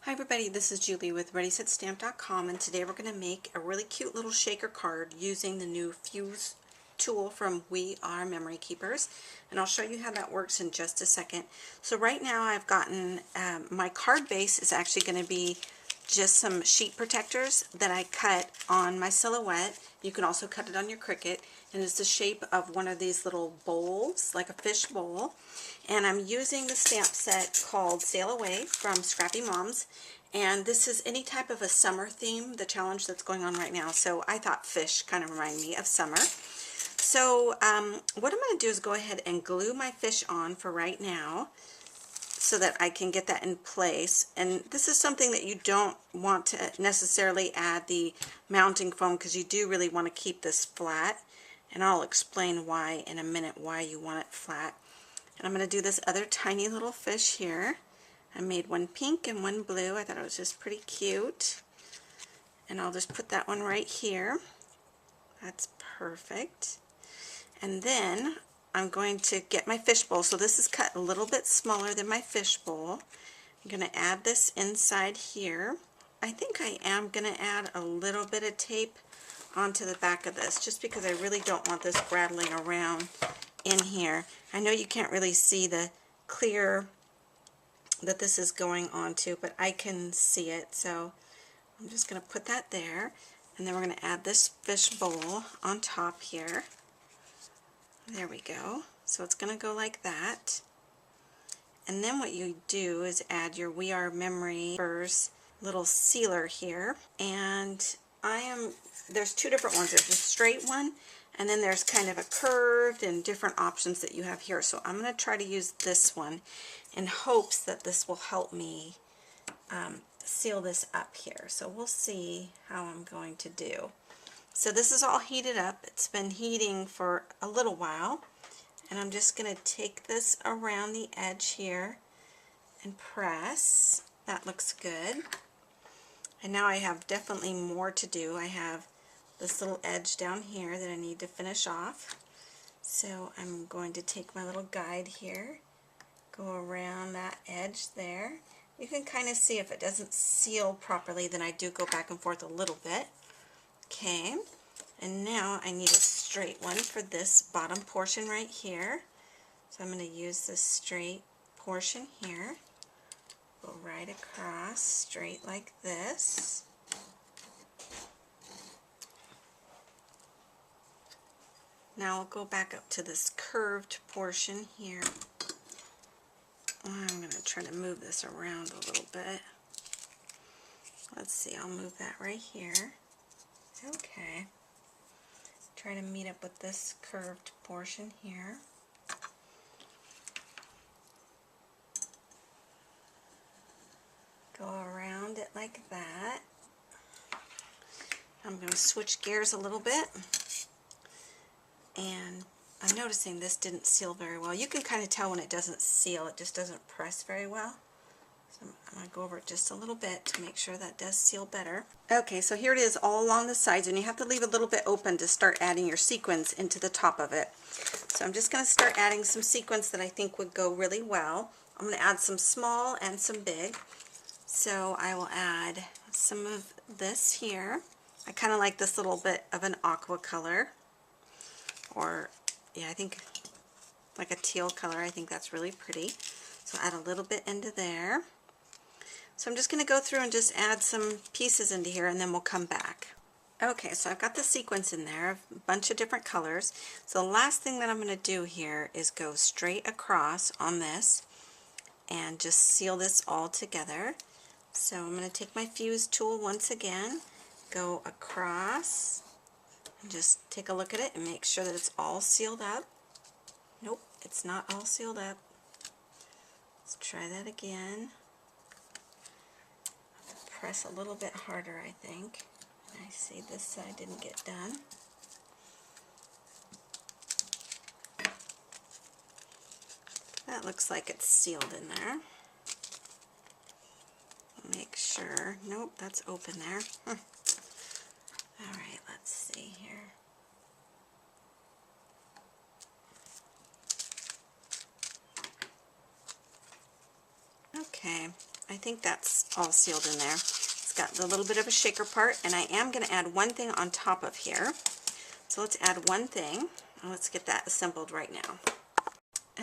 Hi everybody, this is Julie with ReadySetStamp.com, and today we're going to make a really cute little shaker card using the new Fuse tool from We Are Memory Keepers, and I'll show you how that works in just a second. So right now I've gotten, my card base is actually going to be just some sheet protectors that I cut on my Silhouette. You can also cut it on your Cricut, and it's the shape of one of these little bowls, like a fish bowl. And I'm using the stamp set called Sail Away from Scrappy Moms, and this is any type of a summer theme, the challenge that's going on right now. So I thought fish kind of remind me of summer. So what I'm going to do is go ahead and glue my fish on for right now, so that I can get that in place. And this is something that you don't want to necessarily add the mounting foam, because you do really want to keep this flat, and I'll explain why in a minute, why you want it flat. And I'm going to do this other tiny little fish here. I made one pink and one blue. I thought it was just pretty cute, and I'll just put that one right here. That's perfect. And then I'm going to get my fish bowl. So this is cut a little bit smaller than my fish bowl. I'm going to add this inside here. I think I am going to add a little bit of tape onto the back of this, just because I really don't want this rattling around in here. I know you can't really see the clear that this is going onto, but I can see it, so I'm just going to put that there. And then we're going to add this fish bowl on top here. There we go. So it's going to go like that. And then what you do is add your We Are Memory Keepers little sealer here. And there's two different ones. There's a straight one, and then there's kind of a curved and different options that you have here. So I'm going to try to use this one in hopes that this will help me seal this up here. So we'll see how I'm going to do. So this is all heated up. It's been heating for a little while, and I'm just going to take this around the edge here and press. That looks good. And now I have definitely more to do. I have this little edge down here that I need to finish off. So I'm going to take my little guide here, go around that edge there. You can kind of see if it doesn't seal properly, then I do go back and forth a little bit. Okay, and now I need a straight one for this bottom portion right here. So I'm going to use this straight portion here, go right across straight like this. Now I'll go back up to this curved portion here. I'm going to try to move this around a little bit. Let's see, I'll move that right here. Okay. Try to meet up with this curved portion here. Go around it like that. I'm going to switch gears a little bit. And I'm noticing this didn't seal very well. You can kind of tell when it doesn't seal, it just doesn't press very well. So I'm going to go over it just a little bit to make sure that does seal better. Okay, so here it is all along the sides, and you have to leave a little bit open to start adding your sequins into the top of it. So I'm just going to start adding some sequins that I think would go really well. I'm going to add some small and some big. So I will add some of this here. I kind of like this little bit of an aqua color, or yeah, I think like a teal color. I think that's really pretty. So add a little bit into there. So I'm just going to go through and just add some pieces into here, and then we'll come back. Okay, so I've got the sequins in there, a bunch of different colors. So the last thing that I'm going to do here is go straight across on this and just seal this all together. So I'm going to take my Fuse tool once again, go across, and just take a look at it and make sure that it's all sealed up. Nope, it's not all sealed up. Let's try that again. Press a little bit harder, I think. I see this side didn't get done. That looks like it's sealed in there. Make sure. Nope, that's open there. Alright, let's see here. Okay, I think that's all sealed in there. It's got a little bit of a shaker part, and I am going to add one thing on top of here. So let's add one thing. Let's get that assembled right now.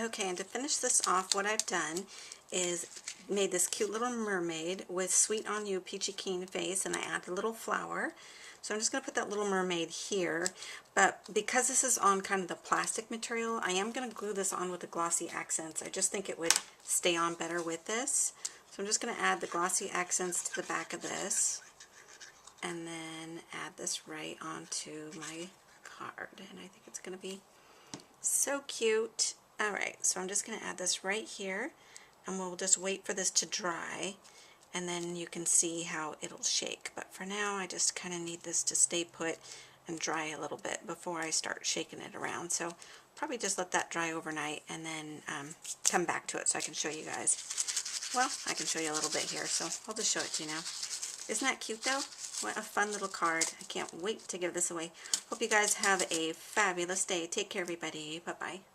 Okay, and to finish this off, what I've done is made this cute little mermaid with Sweet on You Peachy Keen face, and I add a little flower. So I'm just going to put that little mermaid here, but because this is on kind of the plastic material, I am going to glue this on with the glossy accents. I just think it would stay on better with this. So I'm just going to add the glossy accents to the back of this, and then add this right onto my card, and I think it's going to be so cute. Alright, so I'm just going to add this right here, and we'll just wait for this to dry, and then you can see how it'll shake. But for now, I just kind of need this to stay put and dry a little bit before I start shaking it around. So probably just let that dry overnight, and then come back to it so I can show you guys. Well, I can show you a little bit here, so I'll just show it to you now. Isn't that cute though? What a fun little card. I can't wait to give this away. Hope you guys have a fabulous day. Take care, everybody. Bye-bye.